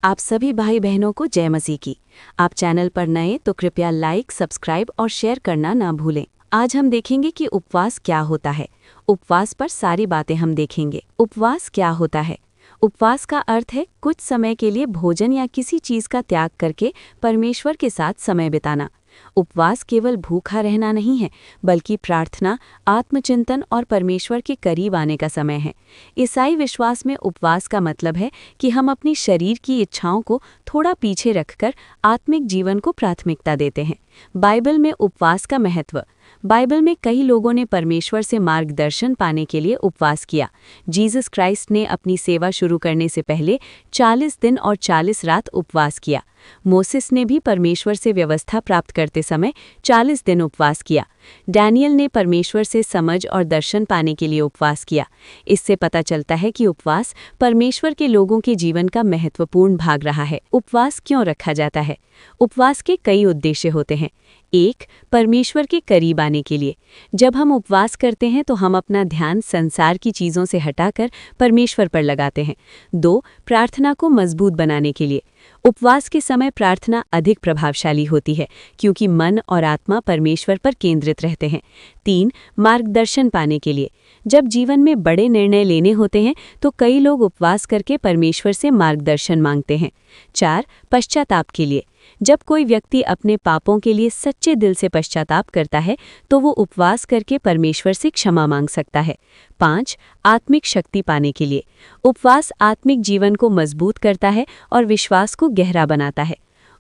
आप सभी भाई बहनों को जय मसीह की। आप चैनल पर नए तो कृपया लाइक, सब्सक्राइब और शेयर करना ना भूलें। आज हम देखेंगे कि उपवास क्या होता है। उपवास पर सारी बातें हम देखेंगे। उपवास क्या होता है? उपवास का अर्थ है कुछ समय के लिए भोजन या किसी चीज का त्याग करके परमेश्वर के साथ समय बिताना। उपवास केवल भूखा रहना नहीं है, बल्कि प्रार्थना, आत्मचिंतन और परमेश्वर के करीब आने का समय है। ईसाई विश्वास में उपवास का मतलब है कि हम अपनी शरीर की इच्छाओं को थोड़ा पीछे रखकर आत्मिक जीवन को प्राथमिकता देते हैं। बाइबल में उपवास का महत्व। बाइबल में कई लोगों ने परमेश्वर से मार्गदर्शन पाने के लिए उपवास किया। जीसस क्राइस्ट ने अपनी सेवा शुरू करने से पहले 40 दिन और 40 रात उपवास किया। मोसेस ने भी परमेश्वर से व्यवस्था प्राप्त करते समय 40 दिन उपवास किया। डैनियल ने परमेश्वर से समझ और दर्शन पाने के लिए उपवास किया। इससे पता चलता है कि उपवास परमेश्वर के लोगों के जीवन का महत्वपूर्ण भाग रहा है। उपवास क्यों रखा जाता है? उपवास के कई उद्देश्य होते हैं। 1. परमेश्वर के करीब आने के लिए। जब हम उपवास करते हैं तो हम अपना ध्यान संसार की चीज़ों से हटाकर परमेश्वर पर लगाते हैं। 2. प्रार्थना को मजबूत बनाने के लिए। उपवास के समय प्रार्थना अधिक प्रभावशाली होती है क्योंकि मन और आत्मा परमेश्वर पर केंद्रित रहते हैं। 3. मार्गदर्शन पाने के लिए। जब जीवन में बड़े निर्णय लेने होते हैं तो कई लोग उपवास करके परमेश्वर से मार्गदर्शन मांगते हैं। 4. पश्चाताप के लिए। जब कोई व्यक्ति अपने पापों के लिए सच्चे दिल से पश्चाताप करता है तो वो उपवास करके परमेश्वर से क्षमा मांग सकता है। 5. आत्मिक शक्ति पाने के लिए। उपवास आत्मिक जीवन को मजबूत करता है और विश्वास को गहरा बनाता है।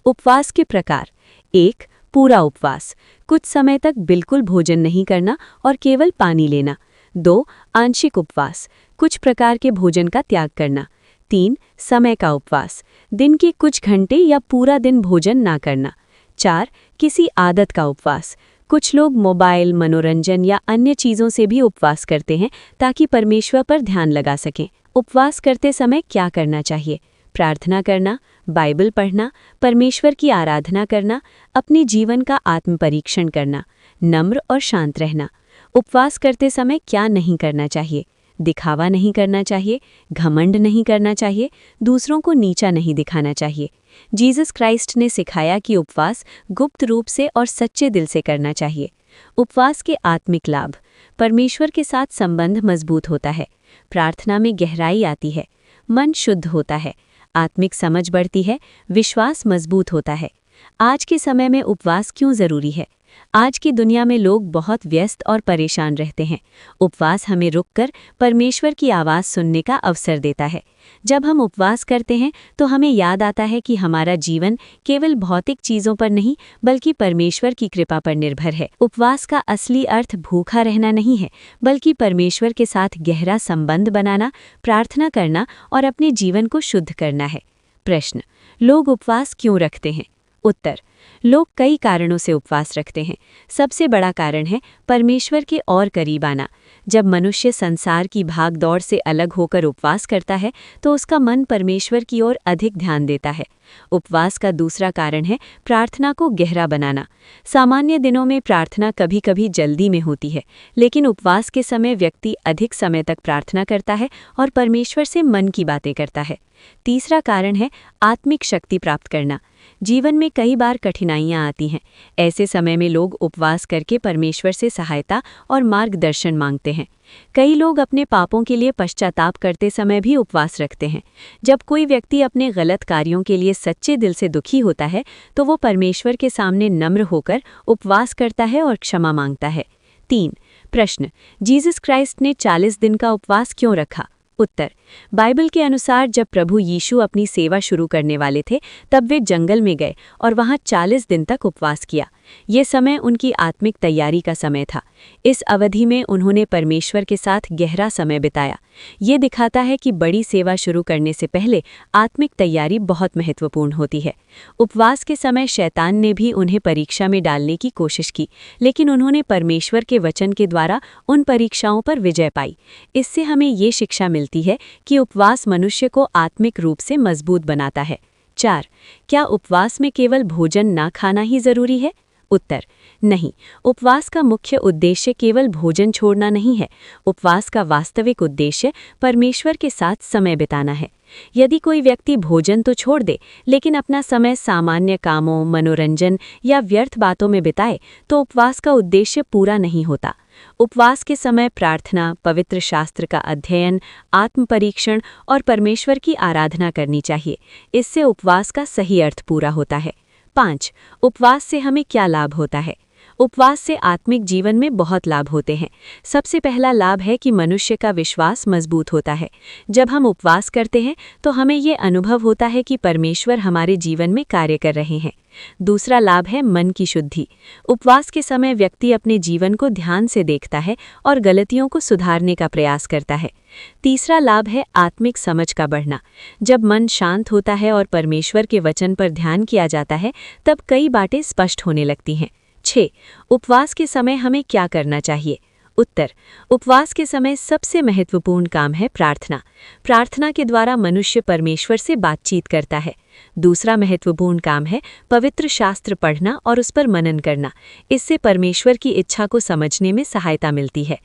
उपवास के प्रकार। 1. पूरा उपवास। कुछ समय तक बिल्कुल भोजन नहीं करना और केवल पानी लेना। 2. आंशिक उपवास। कुछ प्रकार के भोजन का त्याग करना। 3. समय का उपवास। दिन के कुछ घंटे या पूरा दिन भोजन ना करना। 4. किसी आदत का उपवास। कुछ लोग मोबाइल, मनोरंजन या अन्य चीज़ों से भी उपवास करते हैं ताकि परमेश्वर पर ध्यान लगा सकें। उपवास करते समय क्या करना चाहिए? प्रार्थना करना, बाइबल पढ़ना, परमेश्वर की आराधना करना, अपने जीवन का आत्मपरीक्षण करना, नम्र और शांत रहना। उपवास करते समय क्या नहीं करना चाहिए? दिखावा नहीं करना चाहिए, घमंड नहीं करना चाहिए, दूसरों को नीचा नहीं दिखाना चाहिए। जीसस क्राइस्ट ने सिखाया कि उपवास गुप्त रूप से और सच्चे दिल से करना चाहिए। उपवास के आत्मिक लाभ। परमेश्वर के साथ संबंध मजबूत होता है, प्रार्थना में गहराई आती है, मन शुद्ध होता है, आत्मिक समझ बढ़ती है, विश्वास मजबूत होता है। आज के समय में उपवास क्यों ज़रूरी है? आज की दुनिया में लोग बहुत व्यस्त और परेशान रहते हैं। उपवास हमें रुककर परमेश्वर की आवाज़ सुनने का अवसर देता है। जब हम उपवास करते हैं तो हमें याद आता है कि हमारा जीवन केवल भौतिक चीज़ों पर नहीं बल्कि परमेश्वर की कृपा पर निर्भर है। उपवास का असली अर्थ भूखा रहना नहीं है, बल्कि परमेश्वर के साथ गहरा संबंध बनाना, प्रार्थना करना और अपने जीवन को शुद्ध करना है। प्रश्न: लोग उपवास क्यों रखते हैं? उत्तर: लोग कई कारणों से उपवास रखते हैं। सबसे बड़ा कारण है परमेश्वर के और करीब आना। जब मनुष्य संसार की भाग-दौड़ से अलग होकर उपवास करता है तो उसका मन परमेश्वर की ओर अधिक ध्यान देता है। उपवास का दूसरा कारण है प्रार्थना को गहरा बनाना। सामान्य दिनों में प्रार्थना कभी-कभी जल्दी में होती है, लेकिन उपवास के समय व्यक्ति अधिक समय तक प्रार्थना करता है और परमेश्वर से मन की बातें करता है। तीसरा कारण है आत्मिक शक्ति प्राप्त करना। जीवन में कई बार कठिनाइयां आती हैं। ऐसे समय में लोग उपवास करके परमेश्वर से सहायता और मार्गदर्शन मांगते हैं। कई लोग अपने पापों के लिए पश्चाताप करते समय भी उपवास रखते हैं। जब कोई व्यक्ति अपने गलत कार्यों के लिए सच्चे दिल से दुखी होता है तो वो परमेश्वर के सामने नम्र होकर उपवास करता है और क्षमा मांगता है। 3. प्रश्न: जीसस क्राइस्ट ने 40 दिन का उपवास क्यों रखा? उत्तर: बाइबल के अनुसार जब प्रभु यीशु अपनी सेवा शुरू करने वाले थे तब वे जंगल में गए और वहां 40 दिन तक उपवास किया। ये समय उनकी आत्मिक तैयारी का समय था। इस अवधि में उन्होंने परमेश्वर के साथ गहरा समय बिताया। ये दिखाता है कि बड़ी सेवा शुरू करने से पहले आत्मिक तैयारी बहुत महत्वपूर्ण होती है। उपवास के समय शैतान ने भी उन्हें परीक्षा में डालने की कोशिश की, लेकिन उन्होंने परमेश्वर के वचन के द्वारा उन परीक्षाओं पर विजय पाई। इससे हमें ये शिक्षा मिलती है कि उपवास मनुष्य को आत्मिक रूप से मजबूत बनाता है। 4. क्या उपवास में केवल भोजन ना खाना ही जरूरी है? उत्तर नहीं, उपवास का मुख्य उद्देश्य केवल भोजन छोड़ना नहीं है। उपवास का वास्तविक उद्देश्य परमेश्वर के साथ समय बिताना है। यदि कोई व्यक्ति भोजन तो छोड़ दे, लेकिन अपना समय सामान्य कामों, मनोरंजन या व्यर्थ बातों में बिताए, तो उपवास का उद्देश्य पूरा नहीं होता। उपवास के समय प्रार्थना, पवित्र शास्त्र का अध्ययन, आत्मपरीक्षण और परमेश्वर की आराधना करनी चाहिए। इससे उपवास का सही अर्थ पूरा होता है। 5. उपवास से हमें क्या लाभ होता है? उपवास से आत्मिक जीवन में बहुत लाभ होते हैं। सबसे पहला लाभ है कि मनुष्य का विश्वास मजबूत होता है। जब हम उपवास करते हैं तो हमें ये अनुभव होता है कि परमेश्वर हमारे जीवन में कार्य कर रहे हैं। दूसरा लाभ है मन की शुद्धि। उपवास के समय व्यक्ति अपने जीवन को ध्यान से देखता है और गलतियों को सुधारने का प्रयास करता है। तीसरा लाभ है आत्मिक समझ का बढ़ना। जब मन शांत होता है और परमेश्वर के वचन पर ध्यान किया जाता है, तब कई बातें स्पष्ट होने लगती हैं। 6. उपवास के समय हमें क्या करना चाहिए? उत्तर: उपवास के समय सबसे महत्वपूर्ण काम है प्रार्थना। प्रार्थना के द्वारा मनुष्य परमेश्वर से बातचीत करता है। दूसरा महत्वपूर्ण काम है पवित्र शास्त्र पढ़ना और उस पर मनन करना। इससे परमेश्वर की इच्छा को समझने में सहायता मिलती है।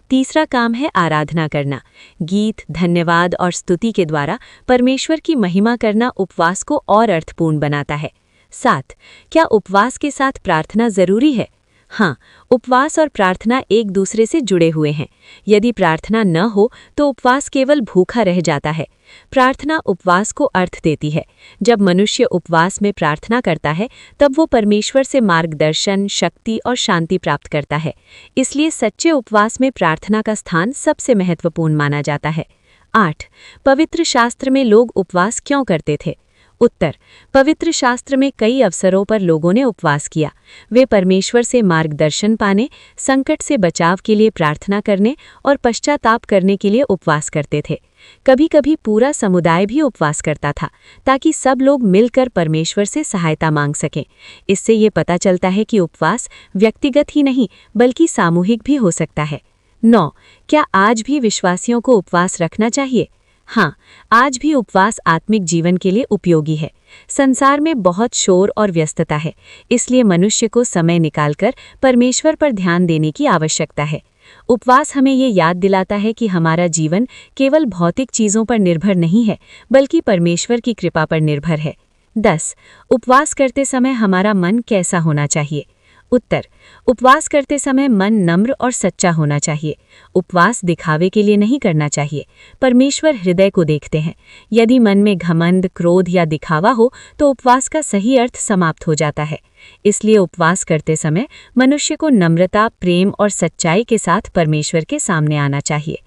तीसरा काम है आराधना करना। गीत, धन्यवाद और स्तुति के द्वारा परमेश्वर की महिमा करना उपवास को और अर्थपूर्ण बनाता है। 7. क्या उपवास के साथ प्रार्थना जरूरी है? हाँ, उपवास और प्रार्थना एक दूसरे से जुड़े हुए हैं। यदि प्रार्थना न हो तो उपवास केवल भूखा रह जाता है। प्रार्थना उपवास को अर्थ देती है। जब मनुष्य उपवास में प्रार्थना करता है, तब वो परमेश्वर से मार्गदर्शन, शक्ति और शांति प्राप्त करता है। इसलिए सच्चे उपवास में प्रार्थना का स्थान सबसे महत्वपूर्ण माना जाता है। 8. पवित्र शास्त्र में लोग उपवास क्यों करते थे? उत्तर: पवित्र शास्त्र में कई अवसरों पर लोगों ने उपवास किया। वे परमेश्वर से मार्गदर्शन पाने, संकट से बचाव के लिए प्रार्थना करने और पश्चाताप करने के लिए उपवास करते थे। कभी-कभी पूरा समुदाय भी उपवास करता था, ताकि सब लोग मिलकर परमेश्वर से सहायता मांग सकें। इससे ये पता चलता है कि उपवास व्यक्तिगत ही नहीं, बल्कि सामूहिक भी हो सकता है। 9. क्या आज भी विश्वासियों को उपवास रखना चाहिए? हाँ, आज भी उपवास आत्मिक जीवन के लिए उपयोगी है। संसार में बहुत शोर और व्यस्तता है, इसलिए मनुष्य को समय निकालकर परमेश्वर पर ध्यान देने की आवश्यकता है। उपवास हमें ये याद दिलाता है कि हमारा जीवन केवल भौतिक चीज़ों पर निर्भर नहीं है, बल्कि परमेश्वर की कृपा पर निर्भर है। 10. उपवास करते समय हमारा मन कैसा होना चाहिए? उत्तर: उपवास करते समय मन नम्र और सच्चा होना चाहिए। उपवास दिखावे के लिए नहीं करना चाहिए। परमेश्वर हृदय को देखते हैं। यदि मन में घमंड, क्रोध या दिखावा हो तो उपवास का सही अर्थ समाप्त हो जाता है। इसलिए उपवास करते समय मनुष्य को नम्रता, प्रेम और सच्चाई के साथ परमेश्वर के सामने आना चाहिए।